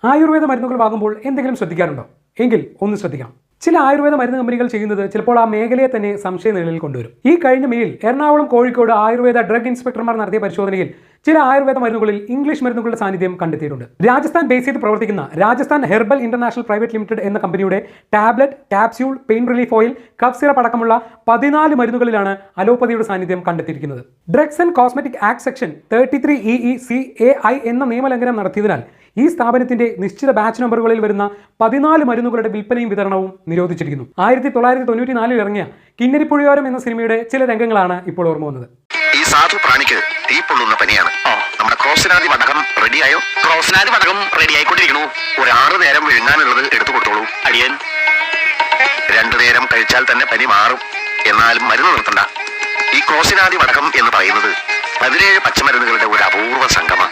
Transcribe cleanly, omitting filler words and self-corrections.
ആയുർവേദ മരുന്നുകൾ വാങ്ങുമ്പോൾ എന്തെങ്കിലും ശ്രദ്ധിക്കാറുണ്ടോ? എങ്കിൽ ഒന്ന് ശ്രദ്ധിക്കണം. ചില ആയുർവേദ മരുന്ന് കമ്പനികൾ ചെയ്യുന്നത് ചിലപ്പോൾ ആ മേഖലയെ തന്നെ സംശയ നിഴലിൽ കൊണ്ടുവരും. ഈ കഴിഞ്ഞ മെയിൽ എറണാകുളം, കോഴിക്കോട് ആയുർവേദ ഡ്രഗ് ഇൻസ്പെക്ടർമാർ നടത്തിയ പരിശോധനയിൽ ചില ആയുർവേദ മരുന്നുകളിൽ ഇംഗ്ലീഷ് മരുന്നുകളുടെ സാന്നിധ്യം കണ്ടെത്തിയിട്ടുണ്ട്. രാജസ്ഥാൻ ബേസ് ചെയ്ത് പ്രവർത്തിക്കുന്ന Rajasthan herbal international private limited എന്ന കമ്പനിയുടെ tablet, capsule, pain relief oil, cough syrup അടക്കമുള്ള 14 മരുന്നുകളിലാണ് അലോപ്പതിയുടെ സാന്നിധ്യം കണ്ടെത്തിയിരിക്കുന്നത്. Drugs and cosmetic act section 33EECAI എന്ന നിയമലംഘനം നടത്തിയതിനാൽ ഈ സ്ഥാപനത്തിന്റെ നിശ്ചിത ബാച്ച് നമ്പറുകളിൽ വരുന്ന 14 മരുന്നുകളുടെ വിൽപ്പനയും വിതരണവും നിരോധിച്ചിരിക്കുന്നു. 1994 ഇറങ്ങിയ കിന്നരിപ്പുഴയോരം എന്ന സിനിമയുടെ ചില രംഗങ്ങളാണ് ഇപ്പോൾ ഓർമ്മ വന്നത്. ഈ സാധു പ്രാണിക്ക് തീ പൊള്ളുന്ന പനിയാണ്. നമ്മുടെ ക്രോസിനാദി വടകം റെഡിയായോ? ക്രോസിനാദി വടകം റെഡി ആയിക്കൊണ്ടിരിക്കണു. ഒരു 6 നേരം വിഴുങ്ങാനുള്ളത് എടുത്തു കൊടുത്തോളൂ അടിയൻ. 2 നേരം കഴിച്ചാൽ തന്നെ പനി മാറും. എന്നാലും മരുന്ന് നിർത്തണ്ട. ഈ ക്രോസിനാദി വടകം എന്ന് പറയുന്നത് 17 പച്ചമരുന്നുകളുടെ ഒരു അപൂർവ സംഗമം.